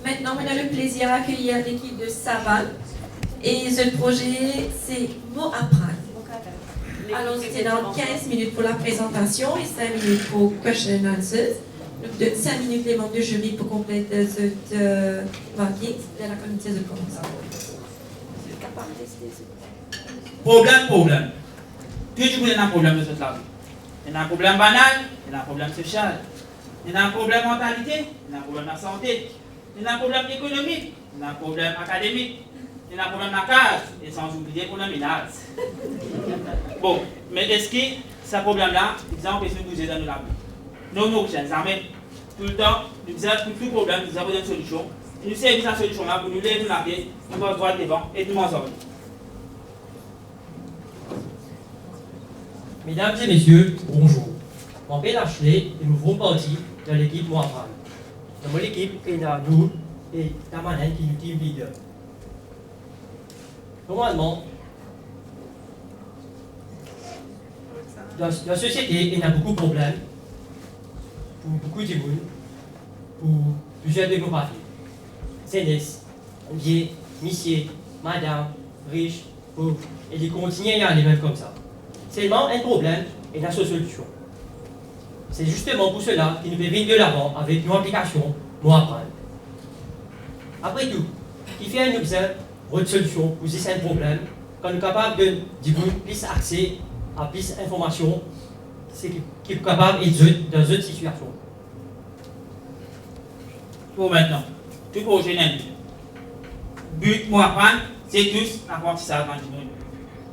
Maintenant, on a le plaisir d'accueillir l'équipe de Savane. Et ce projet, c'est Mot apprendre. Alors, c'est dans 15 minutes pour la présentation et 5 minutes pour question and answers. Donc, de 5 minutes, les membres du jury pour compléter cette marquing de la communauté de commencer. Problème. Toujours il y a un problème de cette vie. Il y a un problème banal, il y a un problème social, il y a un problème mentalité, il y a un problème de santé, il y a un problème économique, il y a un problème académique, il y a un problème de la case, et sans oublier pour le ménage. Bon, mais est-ce que ce problème-là, ils ont empêché de bouger dans la vie? Nos jeunes armées, tout le temps, nous avons tout problème, nous avons une solution. Et nous servons cette solution-là pour nous lever nous la pied, nous allons droit devant et nous en sortir. Mesdames et messieurs, bonjour. Je m'appelle Ashley et nous faisons partie de l'équipe Moafran. Dans l'équipe, il y a nous et Tamanen qui est team leader. Normalement, dans la société, il y a beaucoup de problèmes pour beaucoup de monde, pour plusieurs démographies. Jeunesse, vieux, monsieur, madame, riche, pauvre, et ils continuent à aller même comme ça. Seulement un problème et la solution. C'est justement pour cela qu'il nous fait venir de l'avant avec nos applications, Mot apprendre. Après tout, qui fait un observe votre solution pour ces cinq problèmes, quand nous sommes capables de dire plus accès à plus d'informations, c'est qui est capable d'être dans une situation. Pour maintenant, tout projet n'est but, Mot apprendre, c'est tous l'apprentissage dans le monde.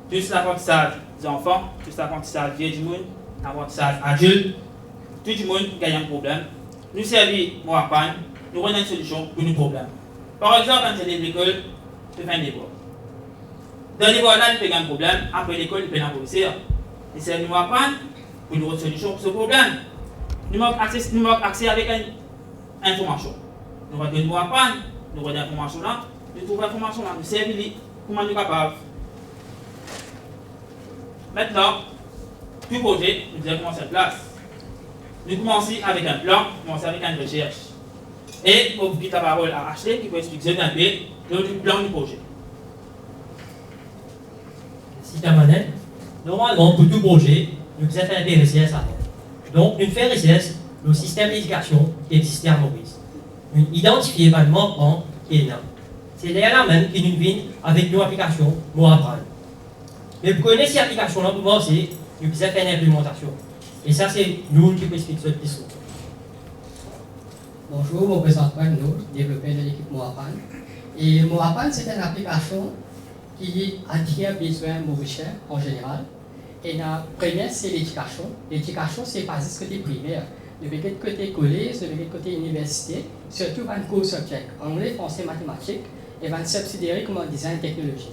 Tous l'apprentissage des enfants, tous l'apprentissage vieux du monde, l'apprentissage adulte, tout le monde gagne un problème. Nous servons Mot apprendre, nous rendons une solution pour nos problèmes. Par exemple, quand c'est l'école, tu fais un devoir. Dans le devoir là, il peut un problème, après l'école, il peut l'improviser. Et c'est Mot apprendre pour nous rendre une solution pour ce problème. Nous manquons accès avec une information. Nous avons Mot apprendre, nous avons l'information là, nous trouvons l'information là, nous servons comment nous sommes capables. Maintenant, tout projet, nous devons commencer en place. Nous commençons avec un plan, nous commençons avec une recherche. Et pour vous quitter la parole à Ashley qui peut expliquer un peu le plan du projet. Merci Tamanen. Normalement, pour tout projet, nous sommes intéressés à ça. Donc, nous faisons recherche le système d'éducation qui existe à Maurice. Nous identifions le manquement qui est là. C'est là même qui nous vient avec nos applications Mot apprendre. Mais pour connaître ces applications-là, pour voir aussi, nous devons faire une implémentation. Et ça, c'est nous qui expliquons cette question. Bonjour, je me présente Nour, développeur de l'équipe Mot apprendre. Et Mot apprendre, c'est une application qui attire besoin mauricien en général. Et la première, c'est l'éducation. L'éducation, c'est pas juste côté primaire. Depuis le côté collège, depuis le côté université, surtout dans le cours subject, anglais, français, mathématiques, et dans le subsidiaire comme design technologie.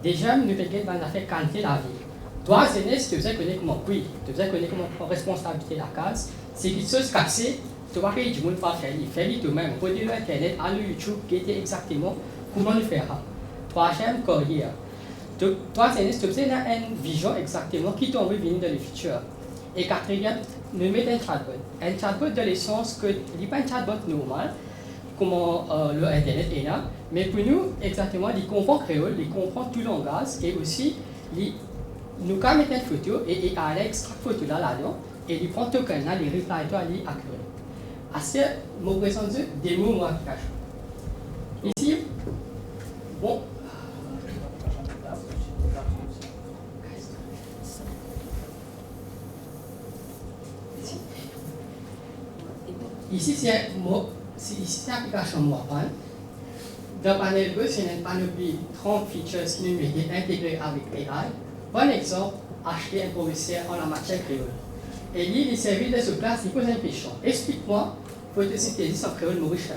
Déjà, nous devons dans l'affaire qualité la vie. Toi, jeunesse, tu devrais connaître comment puis, tu devrais connaître comment prendre responsabilité de la case. C'est quelque chose cassé, tu vois que du monde va faire, fais-le toi-même. Pour dire Internet, à YouTube, qui était exactement comment le faire. Troisième, carrière. Toi, jeunesse, tu devrais avoir une vision exactement qui t'en veut venir dans le futur. Et quatrième, nous mettons un chatbot. Un chatbot dans le sens que, il n'est pas un chatbot normal, comment le Internet est là, mais pour nous, exactement, il comprend créole, il comprend tout langage, et aussi, nous quand mettre une photo, et il a l'extrait photo là-dedans, et il prend token là, il reply toi, il accurate. Assez, je me présente des mots, moi, application. Ici, bon, ici, c'est l'application Mot apprendre. Dans le panel 2, c'est une panoplie 30 features qui nous mettent intégrées avec AI. Bon exemple, acheter un professeur en la matière créole. Et lui, il servit de ce place, il pose une question. Explique-moi, photosynthèse en créole mauricien.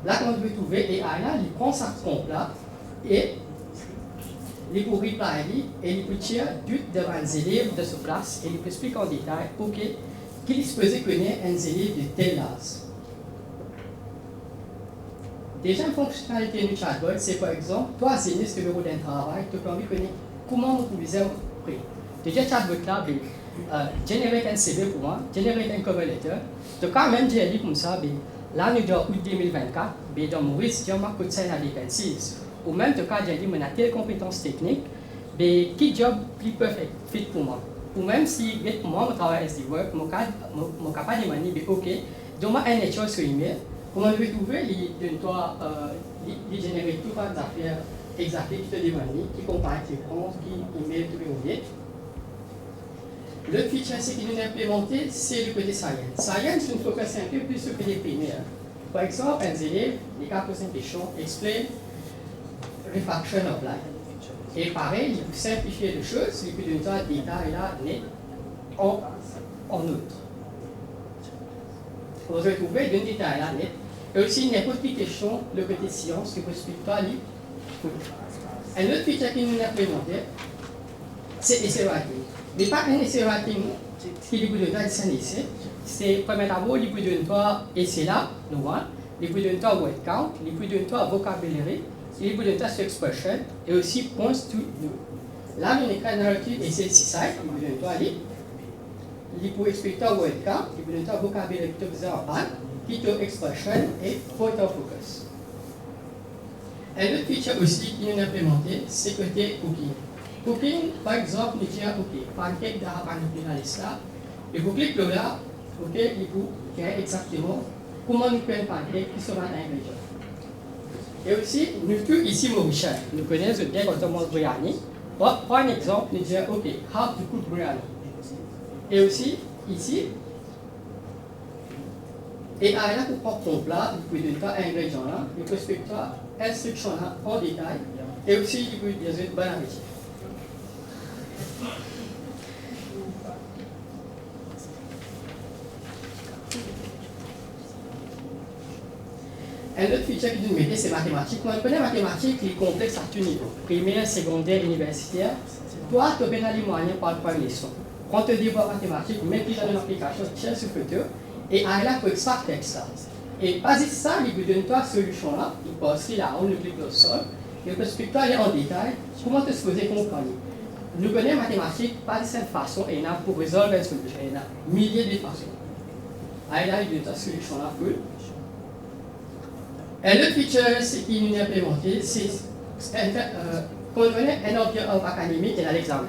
Là, quand on veut trouver AI, là, il prend sa compte là et il peut reply et il peut tirer doute devant les élèves de ce place et il peut expliquer en détail pour qu'il est supposé connaître un élève de tel âge. Déjà, une fonctionnalité du chatbot, c'est par exemple, toi, c'est ce bureau d'un travail, tu peux envie de connaître comment vous pouvez prix. Déjà, chatbot là, générer un CV pour moi, générer un cover letter, tu peux quand même dire comme ça, Là, nous sommes en août 2024, mais dans Maurice, il y a un conseil à vacancies. Ou même, de cas, j'ai dit, on a telle compétence technique, mais qui job plus perfect fit pour moi? Ou même si, moi, je travaille SD Work, je suis capable de me dire, ok, donne-moi un échange sur email, comment je vais trouver, il génère tout les affaires exactes qui te demandent, qui comparent tes comptes, qui email, tout le monde. L'autre feature qui nous a implémenté, c'est le côté science. Science, nous focus un peu plus sur le côté primaire. Par exemple, un élève, les cas posent une question, explain refraction of light. Et pareil, il peut simplifier les choses, il peut donner un détail là, net, en outre. Vous retrouvez un détail là, net. Et aussi, n'importe quelle question, le côté science, que vous expliquez pas, un autre feature qui nous a implémenté, c'est essay writing. Mais pas un essay writing qui vous donne un essai. C'est premièrement, il vous donne un essai là, il vous donne un word count, il vous donne un vocabulaire, il vous donne un expression et aussi points to do. Là, on écrit un narrative essai 6 sites, il vous donne un livre, il vous explique un word count, il vous donne un vocabulaire qui vous en parle, qui est expression et point of focus. Un autre feature aussi qui nous a implémenté, c'est côté cooking. Cooking, par exemple, nous disons, ok, pancake d'arabe dans la liste là, et vous cliquez là, ok, il vous dit exactement comment nous faisons un pancake qui sont dans l'ingrédient. Et aussi, nous tous ici, Mauritius, nous connaissons bien quand on mange biryani. Par un exemple, nous disons, ok, how to cook biryani. Et aussi, ici, et là, pour prendre ton plat, vous pouvez donner un ingrédient là, vous pouvez expliquer l'instruction là en détail, et aussi, vous pouvez dire une bonne appétit. Un autre feature que nous mettons, c'est mathématiques. Quand on connaît mathématiques, il est complexe à tout niveau. Primaire, secondaire, universitaire. Toi, tu as bien les moyens par une leçon. Quand tu développes mathématiques, mets déjà une application, tiens sur le photo, et là, tu peux extraire texte. Et basé sur ça, il vous donne toi cette solution-là. Il passe là, on le clique au sol, et il peut expliquer en détail comment tu es supposé comprendre. Nous connaissons mathématiques pas de cette façon, et là, pour résoudre une solution, il y a milliers de façons. Là, il donne ta solution-là pour un autre feature qui nous est implémenté, c'est qu'on connaît un objet académique et dans l'examen.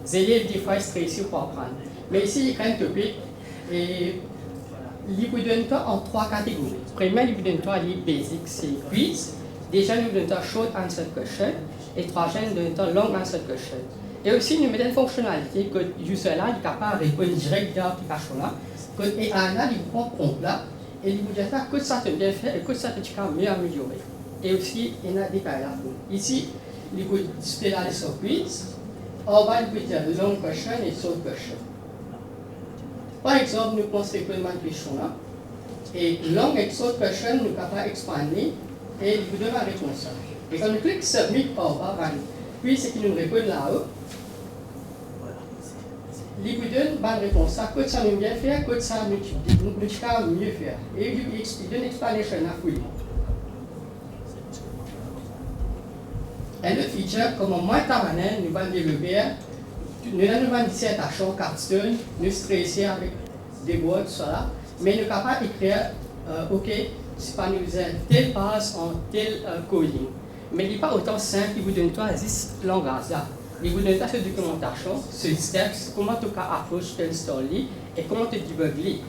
Les élèves, des fois, stressés pour apprendre. Mais ici, il y a un topic et il vous donne en 3 catégories. Premièrement, il vous donne les basics, c'est quiz. Déjà, il vous donne short answer question. Et troisième, il vous donne long answer question. Et aussi, nous mettons une fonctionnalité que user-là est capable de répondre direct dans l'application-là. Et là, il prend compte là. Et il vous dit que ça te bien fait et que ça te tient mieux amélioré. Et aussi, il y a des cas là. Ici, il vous display là les surprises. En bas, il vous dit long question et short question. Par exemple, nous prenons cette question là. Et long et short question, nous sommes capables d'expander et il vous donne la réponse. Et quand nous cliquons submit en bas, puis c'est qu'il nous répond là-haut. Il vous donne une bonne réponse. Ça, que ça nous bien faire, que ça nous mieux faire. Et il donne une explanation à fouiller. Un autre feature, comme moi, nous allons développer, nous allons une dissertation capstone, nous stresser avec des words, cela, mais nous sommes capables d'écrire, ok, c'est pas nous telle passe en tel coding. Mais il n'est pas autant simple qu'il vous donne toi 10 langages là. Il vous donne cette documentation, ce steps, comment tu approches tel story et comment tu débugges.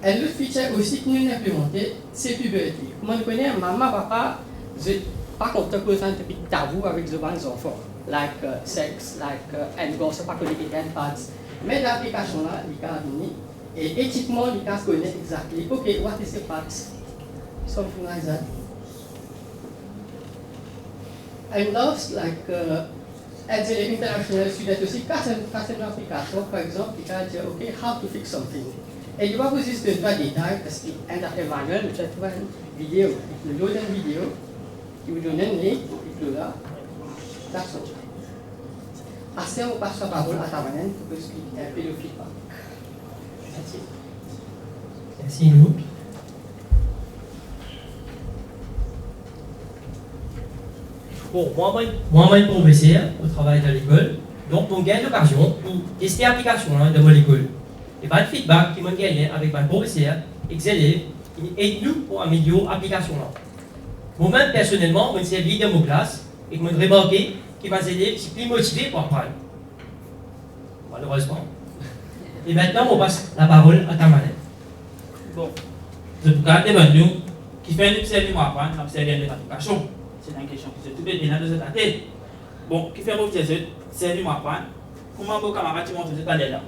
Un autre feature aussi que nous avons implémenté, c'est puberty. Comme on connaît, maman, papa, pas qu'on te pose un petit tabou avec les enfants, like sex, like and gossip, pas que les pads. Mais l'application là, il a venir et éthiquement, il a connaître exactement. Ok, what is the pads? Something like that. And last, like. As an international student aussi, quand c'est une application, par exemple, il va dire, OK, how to fix something. Et il va vous juste donner des détails, parce qu'il y a un manuel, vous avez une vidéo, il vous donne une vidéo, il vous donne un lien, il vous là. That's all. Après, on passe la parole à Tawanen pour expliquer un peu le feedback. Merci. Merci, nous. Bon, moi-même professeur au travail de l'école, donc on gagne l'occasion pour tester l'application de mon école. Et pas de feedback qui m'a gagné avec mon professeur, les élèves aide-nous pour améliorer l'application. Moi-même, personnellement, je servi dans mon classe et je me remarqué que mes élèves sont plus motivés pour apprendre. Malheureusement. Et maintenant, on passe la parole à ta manette. Bon, je vous garde devant nous, qui fait nous servir à apprendre, nous servir de l'application. C'est une question qui se trouve bien dans notre tête. Bon, qui fait nous servir à apprendre, comment vos camarades qui montrent tout à l'heure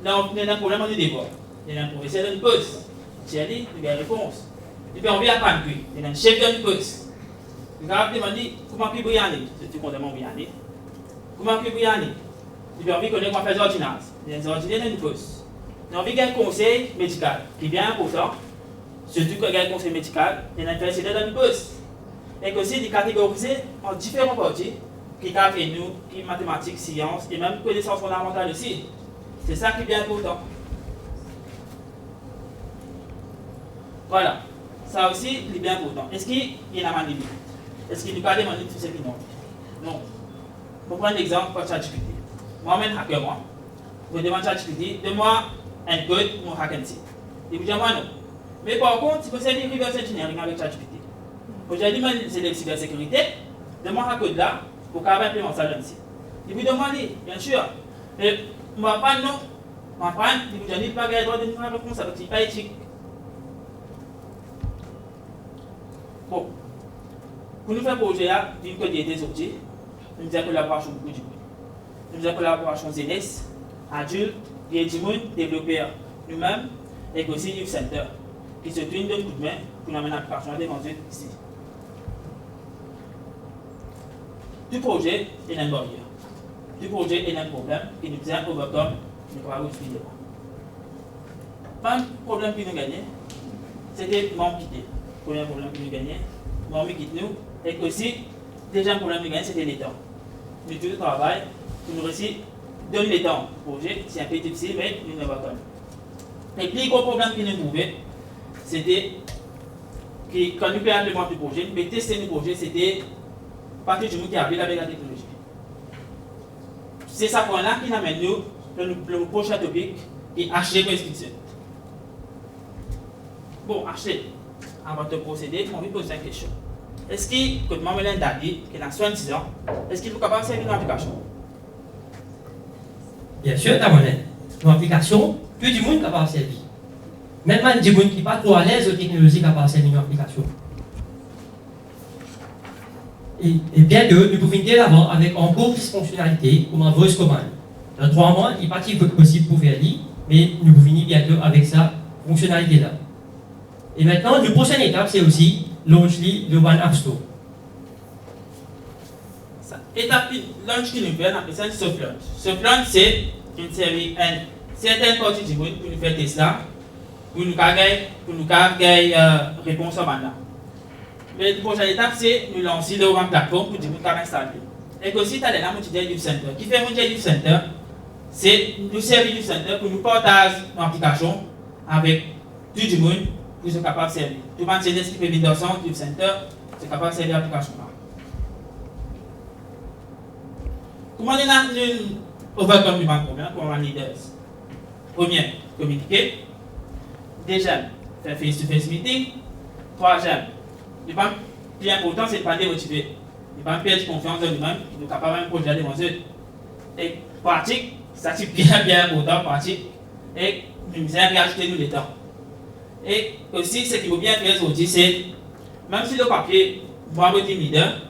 là, on a un problème de débat. Il y a un professeur qui pose. C'est lui, il y a une réponse. Il peut envie d'apprendre, il y a un chef qui pose. Il va demander comment puis vous y aller. C'est comment vous y aller. Comment puis vous y aller. Il peut envie de connaître comment faire des ordonnances. Il y a des ordonnances qui posent. Il a envie d'un conseil médical qui est bien important. Surtout quand il y a un conseil médical, il y a un université dans une poste. Et aussi, il est catégorisé en différents parties qui fait nous, qui mathématiques, sciences et même connaissances fondamentales aussi. C'est ça qui est bien important. Voilà. Ça aussi, c'est bien important. Est-ce qu'il y a une limite? Est-ce qu'il nous a demandé tout ce qui non? Non. Pour prendre l'exemple, pour ChatGPT. Moi-même, hacker, moi. Vous demandez ChatGPT, donne-moi un code pour hacker un site. Il vous dit, moi non. Mais par contre, si vous savez reverse engineering avec ChatGPT, aujourd'hui, c'est de la cybersécurité, donne-moi un code là pour qu'on puisse implémenter ça dans le site. Il vous demande, bien sûr. Mais moi, pas non. Moi, pas, il vous dit, pas le droit de nous faire réponse avec ce pas éthique. Bon. Pour nous faire un projet, d'une côté des sorties, nous avons collaboration beaucoup du monde. Nous avons collaboration jeunesse, adultes, vieilles du monde, développeurs, nous-mêmes, et aussi Youth Center, qui se tournent d'un coup de main pour nous amener l'application à des vendeurs ici. Tout projet est une barrière. Tout projet est un problème qui nous vient overcome, nous pourrons utiliser. Pas un problème qui nous gagnait, c'était mon quitter. Le premier problème que nous gagnons, mon quitte nous, et aussi, déjà un problème que nous gagnons, c'était les temps. Nous tout le travail, pour nous réussir, donner les temps au projet, c'est un peu difficile, mais nous n'avons pas. Et puis, le gros problème que nous trouvons, c'était que quand nous faisons implémenter le projet, nous tester le projet, c'était partir du monde qui a appris avec la technologie. C'est ça point-là qui amène nous le prochain topic, qui est acheter pour inscription. Bon, acheter. Avant de procéder, on va poser une question. Est-ce que, comme Mamelin a dit, qu'il a 66 ans, est-ce qu'il est capable de servir une application? Bien sûr, Tamonet. Une application, tout le monde est capable de servir. Même des gens qui ne sont pas trop à l'aise aux technologies capables de servir une application. Et bien deux, nous pouvons venir d'avant avec encore plus de fonctionnalités, comme un voice command. Dans 3 mois, il n'est pas possible pour faire lire, mais nous pouvons venir bientôt avec sa fonctionnalité-là. Et maintenant, la prochaine étape, c'est aussi launch le One App Store. Étape launch qui nous fait, on appelle ça soft launch. Soft launch, c'est une série, certaines parties du monde pour nous faire Tesla, pour nous gagner réponse à maintenant. Mais la prochaine étape, c'est nous lancer le One Platform pour nous installer. Et aussi, tu as là, mon Youth Center. Qui fait mon Youth Center, c'est nous servir Youth Center pour nous partager nos applications avec tout le monde. Pour être capable de servir. Tout le monde qui fait venir dans son Youth Center, c'est capable de servir l'application. Comment on a overcome le problème pour avoir leaders? Premier, communiquer. Deuxième, faire face-to-face meeting. Troisième, le plus important, c'est de ne pas démotiver. Ne pas perdre confiance en nous-mêmes, nous sommes capables de projet devant eux. Et pratique, ça c'est bien important, pratique. Et nous allons rajouter nous le temps. Et aussi, ce qu'il faut bien faire aujourd'hui, c'est, même si le papier, moi, je suis leader,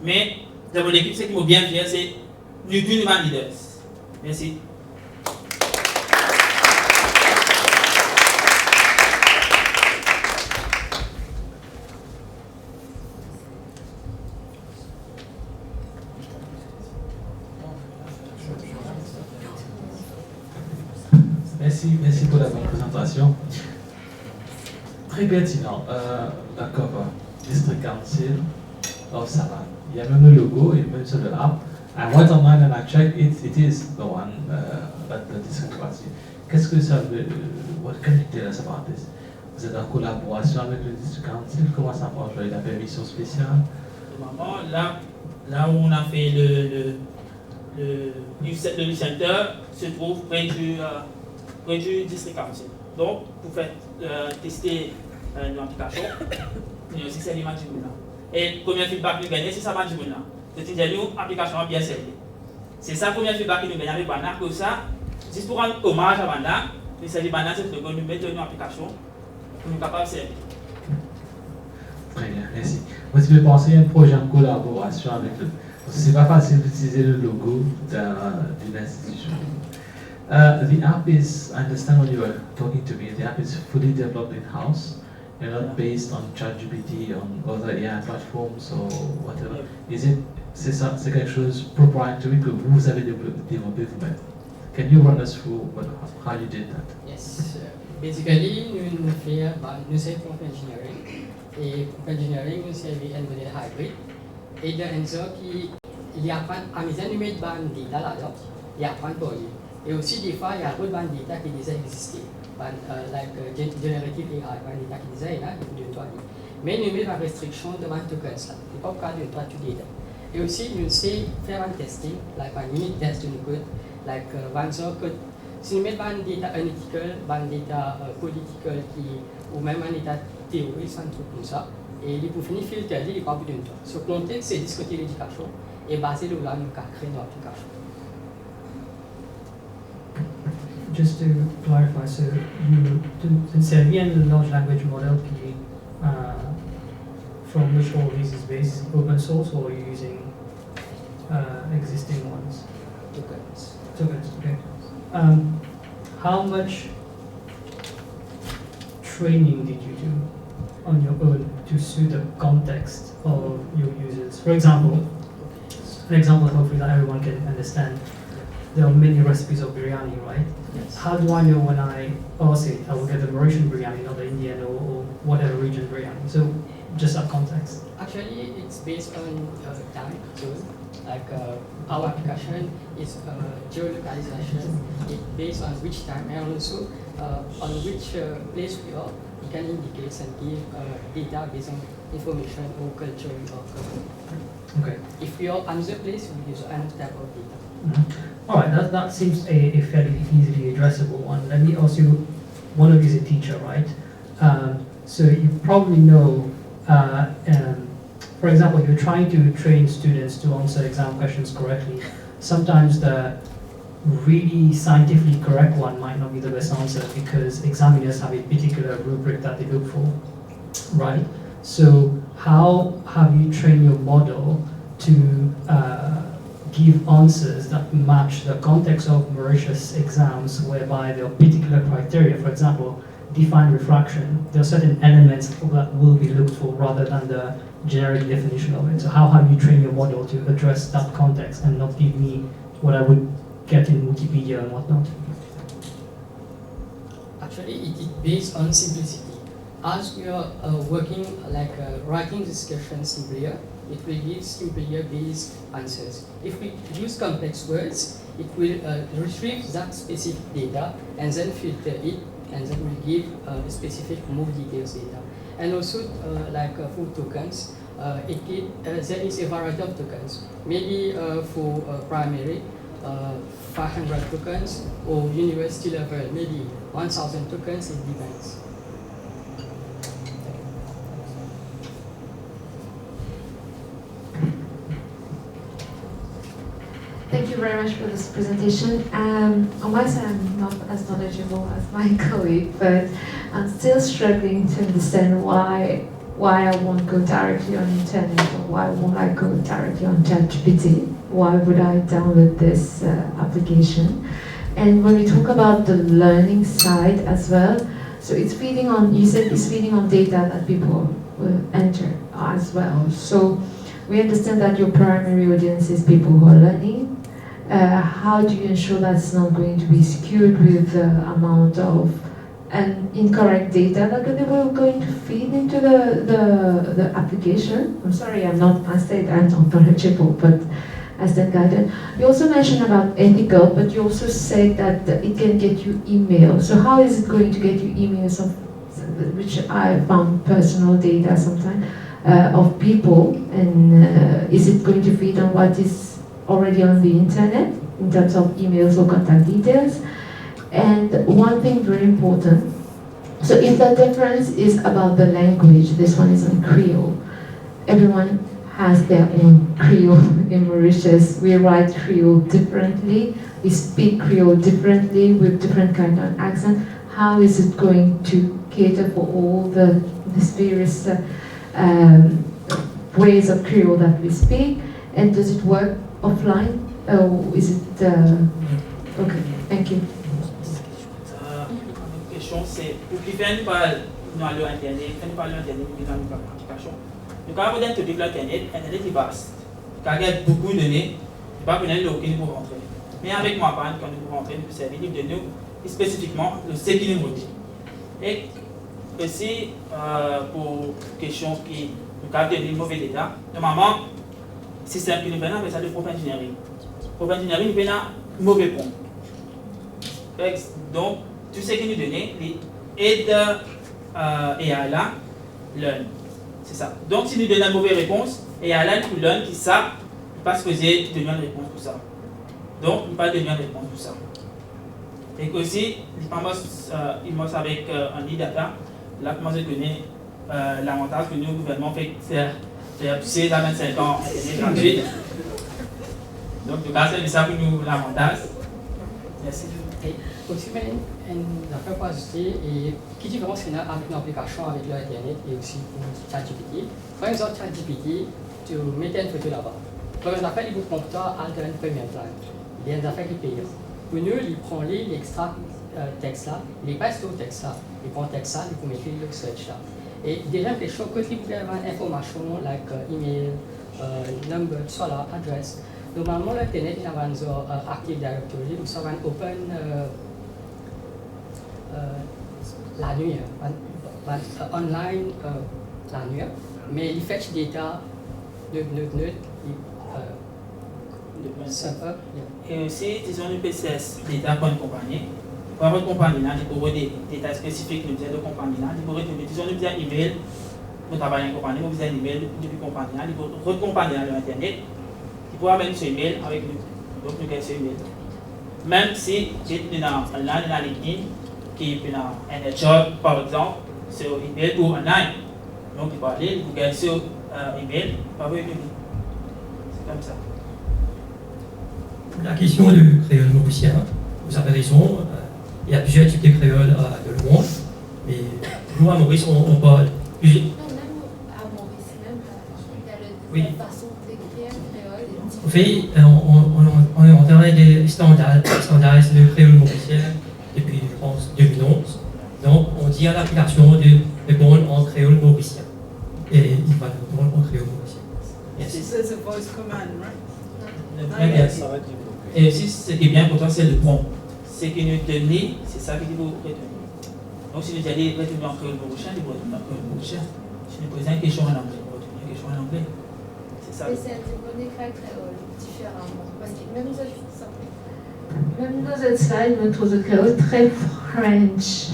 mais dans mon équipe, ce qu'il faut bien faire, c'est nous tous nous leaders. Merci. Merci pour la bonne présentation. Très pertinent. D'accord. District Council of Savannah. Il y a même le logo et même sur le app. I went online and I checked it is the one at the District Council. Qu'est-ce que ça veut? What can you tell us about this? Vous êtes en collaboration avec le District Council? Comment ça marche? Vous avez la permission spéciale? Là où on a fait le Youth Center se trouve près du District Council. Donc, pour faire tester une application, il y a aussi c'est l'image du monde. Et le premier feedback que nous gagnons, c'est ça, du monde. C'est-à-dire une application bien servie. C'est ça le premier feedback que nous gagnons avec Bana, que ça, juste pour rendre hommage à Bana, il s'agit de Bana, c'est de nous mettre une application pour nous capables de servir. Très bien, merci. Moi, si je pensais à un projet en collaboration avec eux, c'est pas facile d'utiliser le logo d'une institution. The app is, I understand when you were talking to me, the app is fully developed in-house and not based on ChatGPT, on other AI platforms or whatever. C'est quelque chose proprietary que vous avez développé vous-même. Can you run us through how you did that? Yes, basically, nous faisons prompt engineering. Et prompt engineering, nous servons un modèle hybrid. Et dans ça, il apprend à mettre des data là-dedans, il apprend pour lui. Et aussi, des fois, il y a d'autres bandes data qui déjà existent, like generative AI, bandes data qui déjà est là, de toi. Mais nous mettons la restriction de bandes tokens là, il n'y a pas de toi tout data. Et aussi, nous savons faire un testing, like un unit test de code, like si nous mettons bandes data analytical, bandes data political, ou même un état théorique, un truc comme ça, et pour finir filtrer, il n'y a pas besoin de toi. Ce contexte, c'est discuter l'éducation et basé sur là, nous créer notre application. Just to clarify, so you servi un large language model qui from which all this is based, open source, or are you using existing ones? Tokens, okay. How much training did you do on your own to suit the context of your users? For example, an example hopefully that everyone can understand. There are many recipes of biryani, right? Yes. How do I know when I ask it, I will get the Mauritian biryani, not the Indian or whatever region biryani? So just that context. Actually, it's based on time zone. Like our application is geolocalization. It's based on which time and also on which place we are. You can indicate and give data based on information or culture or Okay. If we are another place, we use another type of data. Mm-hmm. All right, that seems a fairly easily addressable one. Let me ask you, one of you is a teacher, right? So you probably know, for example, you're trying to train students to answer exam questions correctly. Sometimes the really scientifically correct one might not be the best answer because examiners have a particular rubric that they look for, right? So how have you trained your model to give answers that match the context of Mauritius exams whereby there are particular criteria? For example, define refraction. There are certain elements that will be looked for rather than the generic definition of it. So how have you trained your model to address that context and not give me what I would get in Wikipedia and whatnot? Actually, it is based on simplicity. As we are working writing discussion simpler, it will give simpler based answers. If we use complex words, it will retrieve that specific data and then filter it and then will give specific more details data. And also for tokens, there is a variety of tokens. Maybe for primary, 500 tokens, or university level, maybe 1,000 tokens, it depends. Thank you very much for this presentation. On my side, I'm not as knowledgeable as my colleague, but I'm still struggling to understand why I won't go directly on internet, or why won't I go directly on ChatGPT? Why would I download this application? And when we talk about the learning side as well, so it's feeding on, you said it's feeding on data that people will enter as well. So we understand that your primary audience is people who are learning. How do you ensure that's not going to be skewed with the amount of incorrect data that they were going to feed into the application? I'm sorry, I'm not knowledgeable, but as that guided. You also mentioned about ethical, but you also said that it can get you emails. So how is it going to get you emails of which I found personal data sometimes of people, and is it going to feed on what is already on the internet in terms of emails or contact details? And one thing very important, So if the difference is about the language, this one is in Creole. Everyone has their own Creole in Mauritius. We write Creole differently. We speak Creole differently with different kind of accent. How is it going to cater for all these various ways of Creole that we speak? And does it work offline? Or is it... okay, thank you. La question c'est, pour qui fait pas dans l'Internet, fait pas l'Internet, mais dans l'application. Donc quand vous introduisez l'Internet, Internet est vaste. Quand il y a beaucoup de données, il n'y a pas besoin de login pour rentrer. Mais avec moi, quand nous pouvons rentrer, nous pouvons servir de nous spécifiquement le ce qui nous dit. Et aussi, pour question qui nous capte de mauvais état, normalement, système qui nous fait, c'est ça de proof engineering. Proof engineering, nous fait un mauvais point. Donc, tout ce qui nous donne, aide AI là, learn. C'est ça. Donc, si nous donnons une mauvaise réponse, AI là, nous learn qui ça, parce que j'ai donné une réponse pour ça. Donc, il pas donner une réponse pour ça. Et aussi, il m'a avec un e-data, là, comment je connais l'avantage que nous, le gouvernement, fait faire 16 à 25 ans, c'est gratuit. Donc, en tout cas, c'est ça pour nous l'avantage. Merci. Aussi, une affaire pour ajouter, et qui différence qu'il y a avec une application avec l'Internet et aussi pour ChatGPT. Par exemple, ChatGPT, tu mets une photo là-bas. Pour une affaire, il vous compte à un premier plan. Il y a une affaire qui paye. Pour nous, il prend l'extra texte là, il passe au texte là, il prend le texte là, il peut mettre le search là. Et déjà, quelque chose que vous avez une information, like email, number, soit là, adresse. Normalement, l'Internet, il y a un Active Directory, ou ça va open la nuit, online la nuit, mais il fetch data de et aussi, disons une PCS, l'État pour une compagnie. Pour votre compagnie, il faut des détails spécifiques de la compagnie. Il faut disons une email, vous travaillez en compagnie, vous avez un email depuis compagnie, il faut votre compagnie dans l'Internet. Il faut avoir ce email avec nous. Donc, nous avons ce email. Même si vous dans LinkedIn, qui est dans un job, par exemple, sur email ou online. Donc, il faut aller, vous gagnez sur email, par votre email. C'est comme ça. La question du créole mauricien, vous avez raison, il y a plusieurs types de créoles dans le monde, mais nous à Maurice, on parle plusieurs. Non, même à Maurice, même Oui. la façon d'écrire créole. En fait, on est en train de standardiser le créole mauricien depuis, je pense, 2011. Donc, on dit à l'application de répondre en créole mauricien. Et il va répondre en créole mauricien. Merci. It's a voice command, right? Très bien. Et aussi, ce qui est bien important, c'est le prompt. Ce qui nous donne, c'est ça qui vous retenir. Donc, si vous allez retenir en créole mauricien, vous retenir en créole mauricien. Si vous posez une question en anglais, vous retenir une question en anglais. C'est ça. Mais c'est un écrit créole différemment. Parce que même dans cette slide, on trouve le créole très French.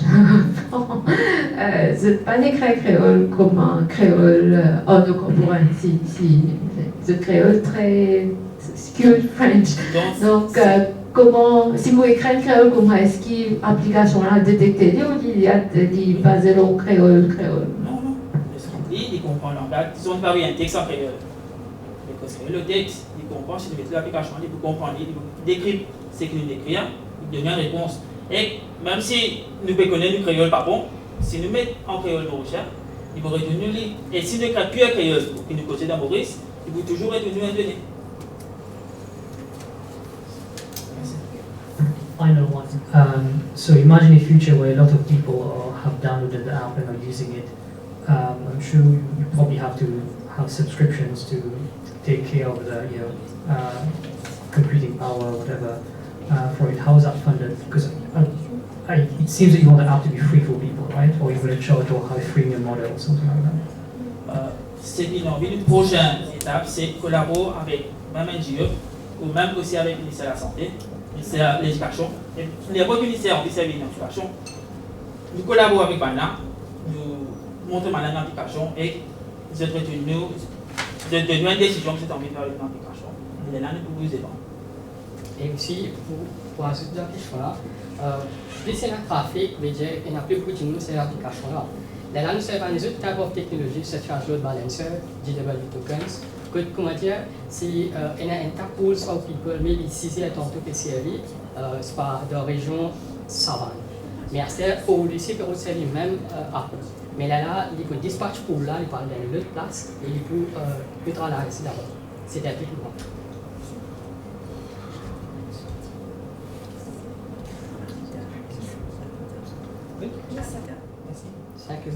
C'est pas l'écrit créole comme un créole contemporain. C'est créole très skewed French. Donc, comment, si vous écrivez créole, comment est-ce que l'application a détecté il y a des basé au créole? Non. Il comprend le langage. Si on parle un texte en créole, le texte, il comprend, si vous mettez l'application, il peut comprendre, il décrit ce qu'il nous décrit, il donne une réponse. Et même si nous pouvons connaître le créole pas bon, si nous mettons en créole mauricien, il va retenir le. Et si nous créons plus un créole qui nous côté dans Maurice, il va toujours retenir un donné. Final one. So imagine a future where a lot of people have downloaded the app and are using it. I'm sure you probably have to have subscriptions to take care of the computing power or whatever for it. How is that funded? Because it seems that you want the app to be free for people, right? Or you want to charge or have a freemium model or something like that. C'est une prochaine étape, c'est collaborer avec même NGO ou même aussi avec le ministère de la Santé, le ministère de l'Éducation. Et les autres ministères ont servi l'éducation. Nous collaborons avec Bana, nous montrons maintenant l'application et nous avons une décision que c'est envie de faire avec l'application. Et là, nous pouvons vous aider. Et aussi, pour ajouter la question là, Plus il y a un trafic, il y a plus beaucoup de ces applications-là. Là, nous avons des autres types de technologies, such as load balancer, GW tokens. Comment dire, si il y a un pools of people, maybe si c'est tantôt que c'est c'est pas de région savane. Mais c'est pour le site c'est lui-même Apple. Mais là, il peut dispatch pool là, il parle d'une autre place et il peut travailler ici d'abord. C'est un peu plus grand. Oui. Merci. Thank you.